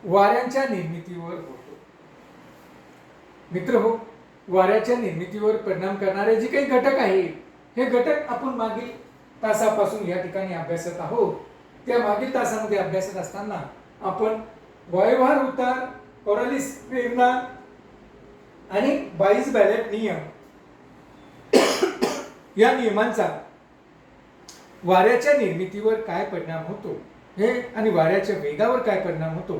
वाऱ्यांच्या निर्मितीवर होतो. मित्रहो, वाऱ्याच्या निर्मितीवर परिणाम करणारे जे काही घटक आहेत, हे घटक आपण मागील तासापासून या ठिकाणी अभ्यासत आहोत. त्या मागील तासामध्ये अभ्यासत असताना आपण वायुभार उतार, कोरॅलिस प्रेरणा आणि बाईस बॅलेट नियम या नियमांचा वाऱ्याच्या निर्मितीवर काय परिणाम होतो हे आणि वाऱ्याच्या वेगावर काय परिणाम होतो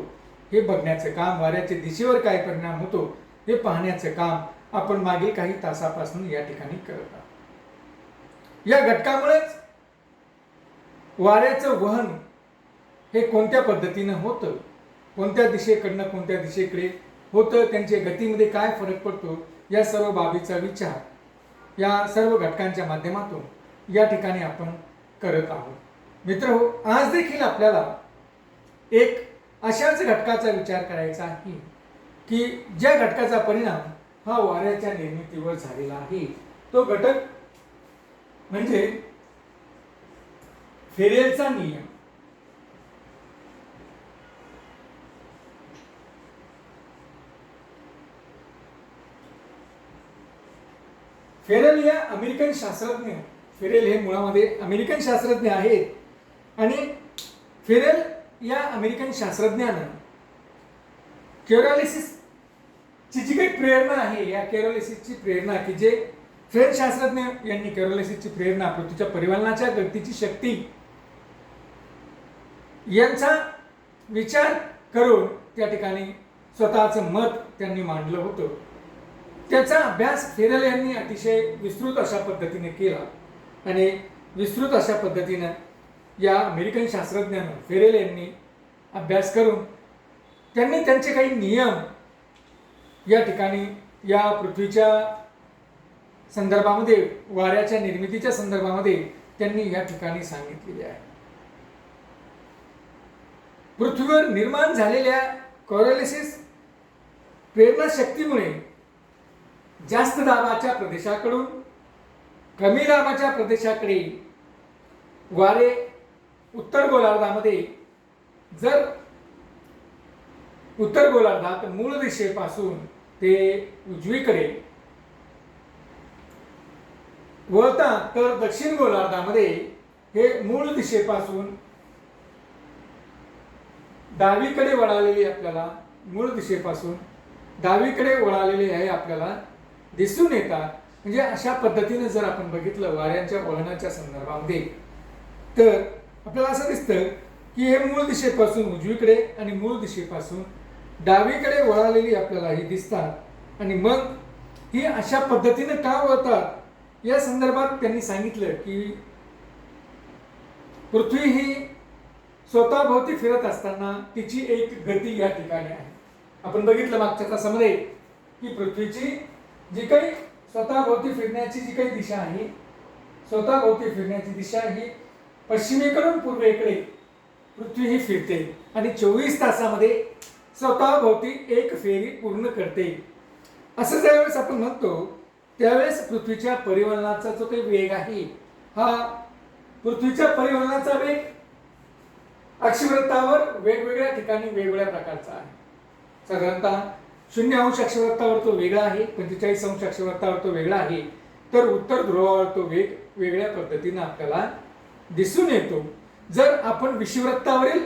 हे बघण्याचं काम, वाऱ्याच्या दिशेवर काय परिणाम होतो हे पाहण्याचं काम आपण मागील काही तासापासून या ठिकाणी करत आहोत. या घटकामुळेच वाऱ्याचं वहन हे कोणत्या पद्धतीनं होतं, कोणत्या दिशेकडनं कोणत्या दिशेकडे होतं, त्यांच्या गतीमध्ये काय फरक पडतो, या सर्व बाबीचा विचार या सर्व घटकांच्या माध्यमातून या ठिकाणी आपण करत आहोत. मित्रहो, आज देखील आपल्याला एक अशाच घटकाचा विचार करायचा आहे की ज्या घटकाचा परिणाम हा वाऱ्याच्या निर्मितीवर झालेला आहे. तो घटक म्हणजे फेरेलचा नियम. फेरेल या अमेरिकन शास्त्रज्ञ, फेरेल हे मुळामध्ये अमेरिकन शास्त्रज्ञ आहेत आणि फेरेल या अमेरिकन शास्त्रज्ञानं कॅरोलिसिसची जी काही प्रेरणा आहे, या कॅरोलिसिसची प्रेरणा की जे फ्रेंच शास्त्रज्ञ यांनी कॅरोलिसिसची प्रेरणा पृथ्वीच्या परिवहनाच्या गतीची शक्ती यांचा विचार करून त्या ठिकाणी स्वतःचं मत त्यांनी मांडलं होतं. त्याचा अभ्यास फेरेल यांनी अतिशय विस्तृत अशा पद्धतीने केला आणि विस्तृत अशा पद्धतीनं या अमेरिकन शास्त्रज्ञानं फेरेल यांनी अभ्यास करून त्यांनी त्यांचे काही नियम या ठिकाणी या पृथ्वीच्या संदर्भामध्ये, वाऱ्याच्या निर्मितीच्या संदर्भामध्ये त्यांनी या ठिकाणी सांगितलेले आहे. पृथ्वीवर निर्माण झालेल्या कोरॅलिसिस प्रेरणा शक्तीमुळे जास्त दाबाच्या प्रदेशाकडून कमी दाबाच्या प्रदेशाकडे वारे उत्तर गोलार्धामध्ये, जर उत्तर गोलार्धात मूळ दिशेपासून ते उजवीकडे वळतात, तर दक्षिण गोलार्धामध्ये हे मूळ दिशेपासून डावीकडे वळालेले आपल्याला, मूळ दिशेपासून डावीकडे वळालेले आहे आपल्याला दिसून येतात. म्हणजे अशा पद्धतीने जर आपण बघितलं वाऱ्यांच्या वळणाच्या संदर्भामध्ये, तर आपल्याला असं दिसतं की हे मूळ दिशेपासून उजवीकडे आणि मूळ दिशेपासून डावीकडे वळालेली आपल्याला ही दिसतात. आणि मग ही अशा पद्धतीने का वळतात या संदर्भात त्यांनी सांगितलं की पृथ्वी ही स्वतःभोवती फिरत असताना तिची एक गती या ठिकाणी आहे. आपण बघितलं मागच्या तासामध्ये की पृथ्वीची जी काही स्वतःभोवती फिरण्याची जी काही दिशा आहे, स्वतःभोवती फिरण्याची दिशा ही पश्चिमेकडून पूर्वेकडे पृथ्वी ही फिरते आणि 24 तासामध्ये स्वतःभोवती एक फेरी पूर्ण करते. असं ज्यावेळेस आपण म्हणतो त्यावेळेस पृथ्वीच्या परिवहनाचा जो काही वेग आहे, हा पृथ्वीच्या परिवहनाचा वेग अक्षवृत्तावर वेगवेगळ्या ठिकाणी वेगवेगळ्या प्रकारचा आहे. साधारणतः 0° अक्षवृत्तावर तो वेगळा आहे, 45° अक्षवृत्तावर तो वेगळा आहे, तर उत्तर ध्रुवावर तो वेग वेगळ्या पद्धतीने आपल्याला दिसून येतो. जर आपण विषुववृत्तावरील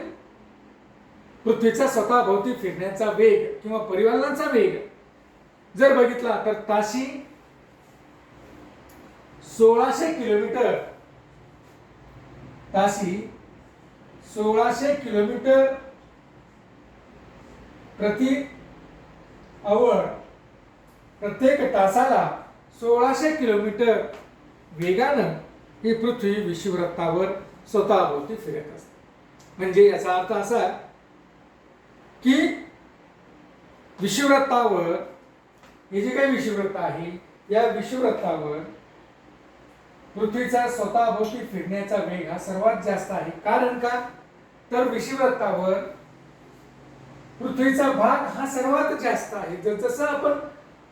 पृथ्वीचा स्वतःभोवती फिरण्याचा वेग किंवा परिवहनाचा वेग जर बघितला तर ताशी 1600 किलोमीटर, ताशी 1600 किलोमीटर प्रति आवर, प्रत्येक तासाला 1600 किलोमीटर वेगानं ही पृथ्वी विषुववृत्तावर स्वतःभोवती फिरत असते. म्हणजे याचा अर्थ असा की विषुववृत्तावर हे जे काही विषुववृत्त आहे, या विषुववृत्तावर पृथ्वीचा स्वतःभोवती फिरण्याचा वेग हा सर्वात जास्त आहे. कारण का, तर विषुववृत्तावर पृथ्वीचा भाग हा सर्वात जास्त आहे. जसं आपण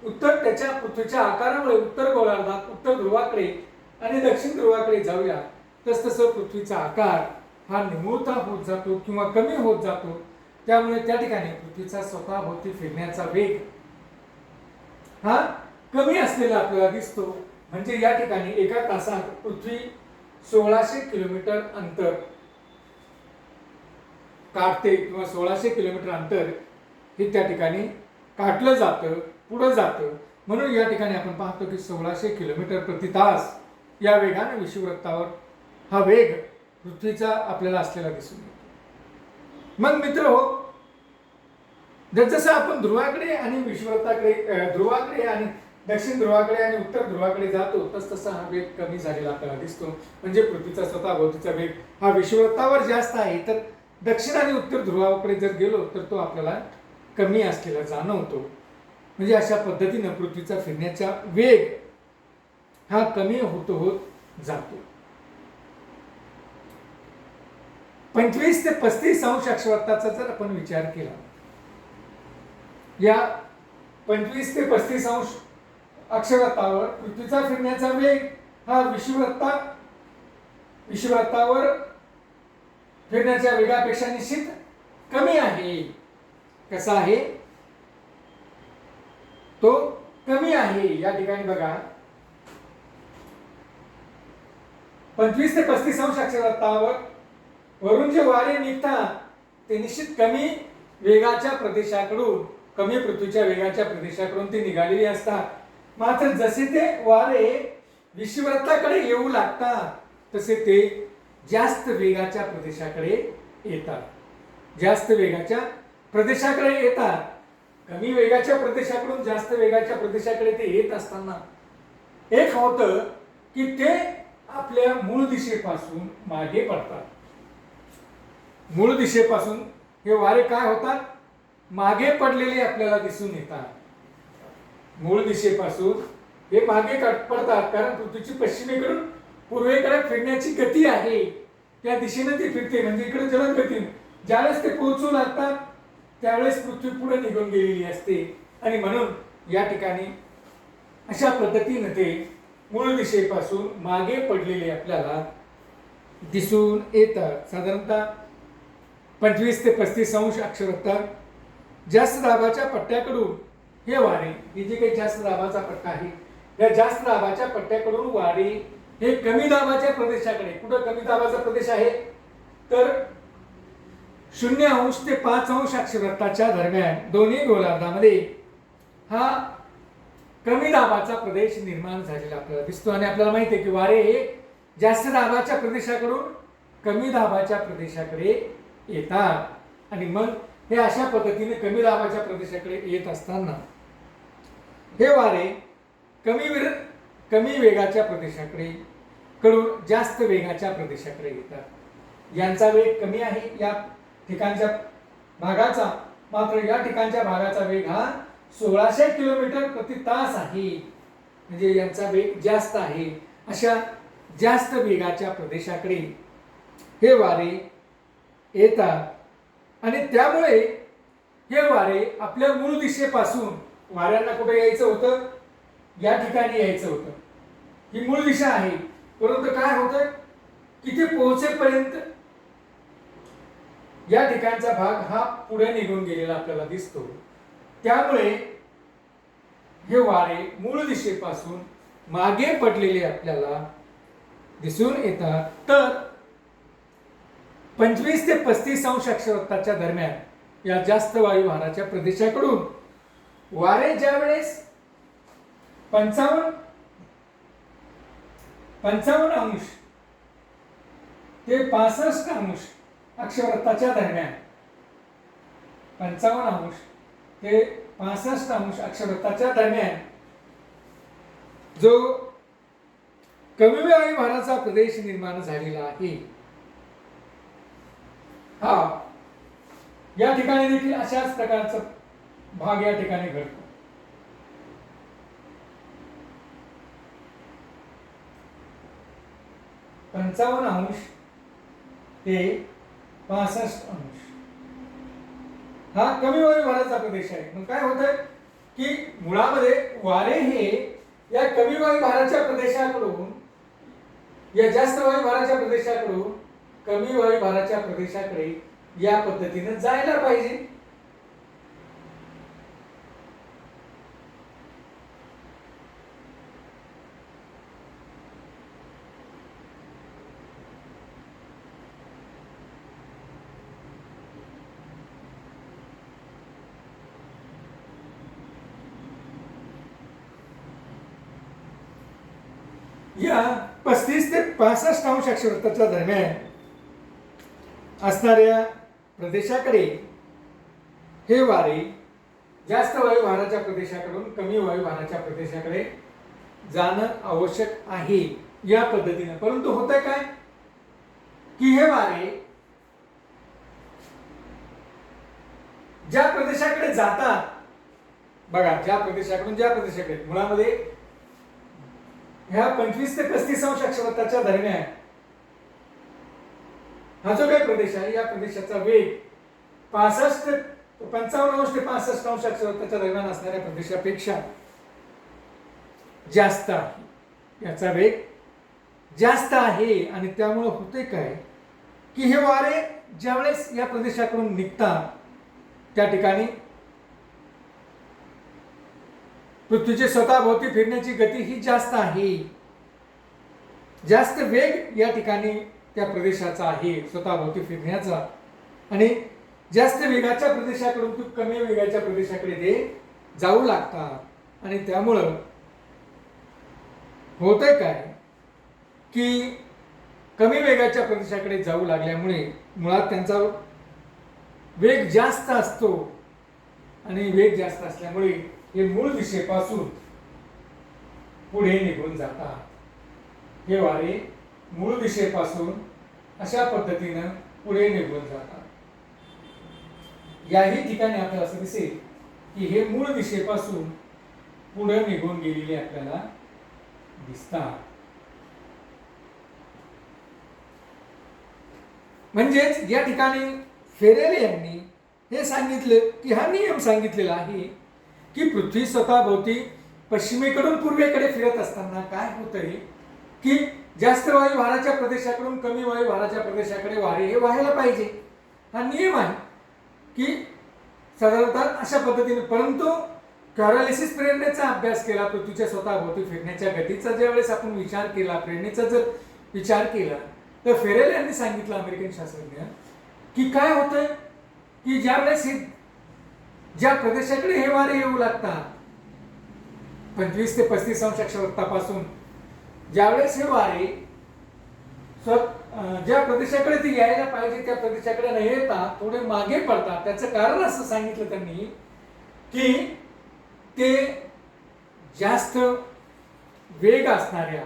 उत्तर त्याच्या पृथ्वीच्या आकारामुळे उत्तर गोलार्धात उत्तर ध्रुवाकडे आणि दक्षिण ध्रुवाकडे जाऊया, तसतसं पृथ्वीचा आकार हा निमुळता होत जातो किंवा कमी होत जातो. त्यामुळे त्या ठिकाणी पृथ्वीचा स्वतःभोवती फिरण्याचा वेग हा कमी असलेला आपल्याला दिसतो. म्हणजे या ठिकाणी एका तासात पृथ्वी 1600 किलोमीटर अंतर काढते किंवा 1600 किलोमीटर अंतर हे त्या ठिकाणी काढलं जातं, पुढे जातं. म्हणून या ठिकाणी आपण पाहतो की 1600 किलोमीटर प्रति तास या वेगाने विषुववृत्तावर हा वेग पृथ्वीचा आपल्याला असलेला दिसून येतो. मग मित्र हो, जसं आपण ध्रुवाकडे आणि विषुववृत्ताकडे, ध्रुवाकडे आणि दक्षिण ध्रुवाकडे आणि उत्तर ध्रुवाकडे जातो तसतसा हा वेग कमी झालेला आपल्याला दिसतो. म्हणजे पृथ्वीचा स्वतःभोवतीचा वेग हा विषुववृत्तावर जास्त आहे, तर दक्षिण आणि उत्तर ध्रुवाकडे जर गेलो तर तो आपल्याला कमी असलेला जाणवतो. म्हणजे अशा पद्धतीनं पृथ्वीचा फिरण्याचा वेग हा कमी होत जातो. 25 ते 35 अंश अक्षवृत्ताचा जर आपण विचार केला, या 25 ते 35 अंश अक्षवृत्तावर पृथ्वीचा फिरण्याचा वेग हा विषुववृत्तावर फिरण्याच्या वेगापेक्षा निश्चित कमी आहे. कसा आहे तो? कमी आहे. या ठिकाणी बघा, 25 ते 35 अंश अक्षवृत्तावर वरून जे वारे निघतात ते निश्चित कमी वेगाच्या प्रदेशाकडून, कमी पृथ्वीच्या वेगाच्या प्रदेशाकडून ते निघालेली असतात. मात्र जसे ते वारे विषुववृत्ताकडे येऊ लागतात तसे ते जास्त वेगाच्या प्रदेशाकडे येतात. जास्त वेगाच्या प्रदेशाकडे येतात. कमी वेगाच्या प्रदेशाकडून जास्त वेगाच्या प्रदेशाकडे ते येत असताना एक होतं की ते आपल्या मूळ दिशेपासून मागे पडतात. मूळ दिशेपासून हे वारे काय होतात? मागे पडलेले आपल्याला दिसून येतात. मूळ दिशेपासून हे मागे पडतात, कारण पृथ्वीची पश्चिमेकडून पूर्वेकडे फिरण्याची गती आहे, त्या दिशेने ती फिरते. म्हणजे इकडे जलद गतीने ज्यावेळेस ते पोहोचू लागतात त्यावेळेस पृथ्वी पुढे निघून गेलेली असते. आणि म्हणून या ठिकाणी अशा पद्धतीने ते मूळ दिशेपासून मागे पडलेले आपल्याला दिसून येतात. साधारणतः 25 ते 35 अंश अक्षवृत्तात जास्त दाबाच्या पट्ट्याकडून हे वारे, हे जे काही जास्त दाबाचा पट्टा आहे, या जास्त दाबाच्या पट्ट्याकडून वारे हे कमी दाबाच्या प्रदेशाकडे, कुठं कमी दाबाचा प्रदेश आहे तर 0 अंश ते 5 अंश अक्षवृत्ताच्या दरम्यान दोन्ही गोलार्धामध्ये हा कमी दाबाचा प्रदेश निर्माण झालेला आपल्याला दिसतो. आणि आपल्याला माहिती आहे की वारे हे जास्त दाबाच्या प्रदेशाकडून कमी दाबाच्या प्रदेशाकडे येतात. आणि मग हे अशा पद्धतीने कमी दाबाच्या प्रदेशाकडे येत असताना हे वारे कमी वेगाच्या प्रदेशाकडे कडून जास्त वेगाच्या प्रदेशाकडे येतात. यांचा वेग कमी आहे या ठिकाणच्या भागाचा, मात्र या ठिकाणच्या भागाचा वेग हा 1600 किलोमीटर प्रति तास आहे. म्हणजे यांचा वेग जास्त आहे. अशा जास्त वेगाच्या प्रदेशाकडे हे वारे येतात. आणि त्यामुळे हे वारे आपल्या मूळ दिशेपासून, वाऱ्यांना कुठे यायचं होतं? या ठिकाणी यायचं होतं. ही मूळ दिशा आहे. परंतु काय होतं की ते पोहोचेपर्यंत या ठिकाणचा भाग हा पुढे निघून गेलेला आपल्याला दिसतो. त्यामुळे हे वारे मूळ दिशेपासून मागे पडलेले आपल्याला दिसून येतात. तर 25 ते 35 अंश अक्षवृत्ताच्या दरम्यान या जास्त वायुभाराच्या प्रदेशाकडून वारे ज्या वेळेस 55 अंश ते 65 अंश अक्षवृत्ताच्या दरम्यान, 55 अंश ते 65 अंश अक्षवृत्ताच्या दरम्यान जो कमी वायुभाराचा प्रदेश निर्माण झालेला आहे, हा या ठिकाणी देखील अशाच प्रकारचा भाग या ठिकाणी घडतो. पंचावन्न अंश ते 65 अंश हा कमी वायुभाराचा प्रदेश आहे. मग काय होतंय की मुळामध्ये वारे हे या कमी वायुभाराच्या प्रदेशाकडून, या जास्त वायुभाराच्या प्रदेशाकडून कमी वायुभाराच्या प्रदेशाकडे या पद्धतीने जायला पाहिजे. या 35 ते 65 अंश अक्षवृत्ताच्या दरम्यान असणाऱ्या प्रदेशाकडे हे वारे जास्त वायुभाराच्या प्रदेशाकडून कमी वायुभाराच्या प्रदेशाकडे जाणं आवश्यक आहे या पद्धतीने. परंतु होतंय काय की हे वारे ज्या प्रदेशाकडे जातात बघा, ज्या प्रदेशाकडे मुळामध्ये ह्या 25 ते 35 अंश अक्षवृत्ताच्या दरम्यान हा जो काही प्रदेश आहे या प्रदेशाचा वेग 55 अंश ते 65 अंश अक्षवृत्ताच्या दरम्यान असणाऱ्या प्रदेशापेक्षा जास्त आहे. याचा वेग जास्त आहे आणि त्यामुळे होते काय की हे वारे ज्यावेळेस या प्रदेशाकडून निघतात त्या ठिकाणी पृथ्वीची स्वतःभोवती फिरण्याची गती ही जास्त आहे. जास्त वेग या ठिकाणी त्या प्रदेशाचा आहे स्वतःभोवती फिरण्याचा आणि जास्त वेगाच्या प्रदेशाकडून कमी वेगाच्या प्रदेशाकडे ते जाऊ लागतात आणि त्यामुळं होतंय काय की कमी वेगाच्या प्रदेशाकडे जाऊ लागल्यामुळे मुळात त्यांचा वेग जास्त असतो आणि वेग जास्त असल्यामुळे हे मूळ दिशेपासून पुढे निघून जातात. हे वारे मूळ दिशेपासून अशा पद्धतीनं पुढे निघून जातात. याही ठिकाणी आपल्याला असं दिसेल की हे मूळ दिशेपासून पुढे निघून गेलेले आपल्याला दिसतात. म्हणजेच या ठिकाणी फेरेल यांनी हे सांगितलं की हा नियम सांगितलेला आहे की पृथ्वी स्वतःभोवती पश्चिमेकडून पूर्वेकडे फिरत असताना काय होतंय की जास्त वायुभाराच्या प्रदेशाकडून कमी वायुभाराच्या प्रदेशाकडे वारे हे व्हायला पाहिजे. हा नियम आहे की साधारणतः अशा पद्धतीने. परंतु कॉरॅलिसिस प्रेरणेचा अभ्यास केला, पृथ्वीच्या स्वतःभोवती फिरण्याच्या गतीचा ज्यावेळेस आपण विचार केला, प्रेरणेचा जर विचार केला तर फेरेल यांनी सांगितलं, अमेरिकन शास्त्रज्ञ, की काय होतंय की ज्यावेळेस ज्या प्रदेशाकडे हे वारे येऊ लागतात 25 ते 35 अंश अक्षवृत्तापासून ज्यावेळेस हे वारे ज्या प्रदेशाकडे ते यायला पाहिजे त्या प्रदेशाकडे न येता थोडे मागे पडतात. त्याचं कारण असं सांगितलं त्यांनी की ते जास्त वेग असणाऱ्या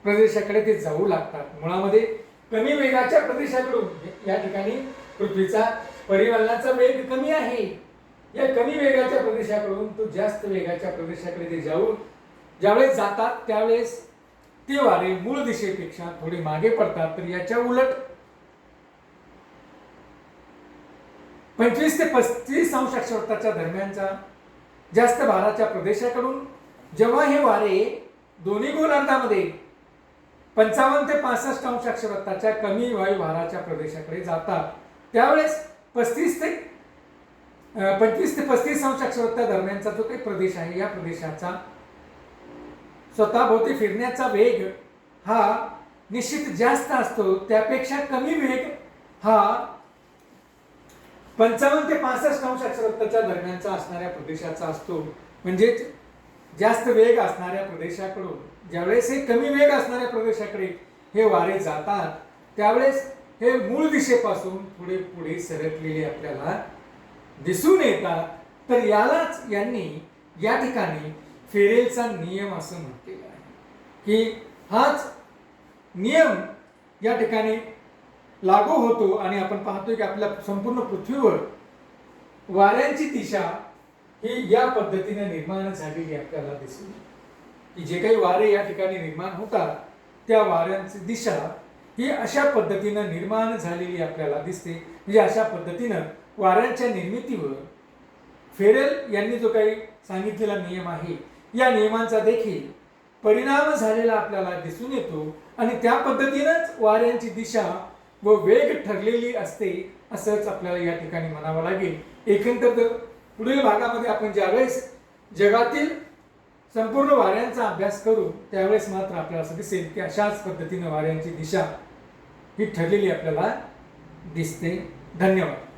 प्रदेशाकडे ते जाऊ लागतात. मुळामध्ये कमी वेगाच्या प्रदेशाकडून या ठिकाणी पृथ्वीचा परिवलनाचा वेग कमी आहे. या कमी वेगाच्या प्रदेशाकडून तो जास्त वेगाच्या प्रदेशाकडे ते ज्यावेळेस जातात त्यावेळेस ते वारे मूळ दिशेपेक्षा थोडे मागे पडतात. तर याच्या उलट 25 ते 35 अंश अक्षवृत्ताच्या दरम्यानच्या जास्त भाराच्या प्रदेशाकडून जेव्हा हे वारे दोन्ही गोलार्धामध्ये 55 ते 65 अंश अक्षवृत्ताच्या कमी वायुभाराच्या प्रदेशाकडे जातात त्यावेळेस 25 ते 35 अंश अक्षवृत्ता दरम्यानचा जो काही प्रदेश आहे या प्रदेशाचा स्वतःभोवती फिरण्याचा वेग हा निश्चित जास्त असतो. त्यापेक्षा कमी वेग हा 55 ते 65 अंश अक्षवृत्ताच्या दरम्यानचा असणाऱ्या प्रदेशाचा असतो. म्हणजेच जास्त वेग असणाऱ्या प्रदेशाकडून ज्यावेळेस हे कमी वेग असणाऱ्या प्रदेशाकडे हे वारे जातात त्यावेळेस हे मूळ दिशेपासून थोडे पुढे सरकलेले आपल्याला दिसून येतात. तर यालाच यांनी या ठिकाणी फेरेलचा नियम असं म्हटलेलं आहे की हाच नियम या ठिकाणी लागू होतो आणि आपण पाहतोय की आपल्या संपूर्ण पृथ्वीवर वाऱ्यांची दिशा ही या पद्धतीने निर्माण झालेली आपल्याला दिसली की जे काही वारे या ठिकाणी निर्माण होतात त्या वाऱ्यांची दिशा ही अशा पद्धतीने निर्माण झालेली आपल्याला दिसते. म्हणजे अशा पद्धतीनं वाऱ्यांच्या निर्मितीवर फेरेल यांनी जो काही सांगितलेला नियम आहे या नियमांचा देखील परिणाम झालेला आपल्याला दिसून येतो आणि त्या पद्धतीनंच वाऱ्यांची दिशा व वेग ठरलेली असते असंच आपल्याला या ठिकाणी म्हणावं लागेल. एकंदर पुढील भागामध्ये आपण ज्यावेळेस जगातील संपूर्ण वाऱ्यांचा अभ्यास करू त्यावेळेस मात्र आपल्याला असं दिसेल की अशाच पद्धतीने वाऱ्यांची दिशा ही ठरलेली आपल्याला दिसते. धन्यवाद.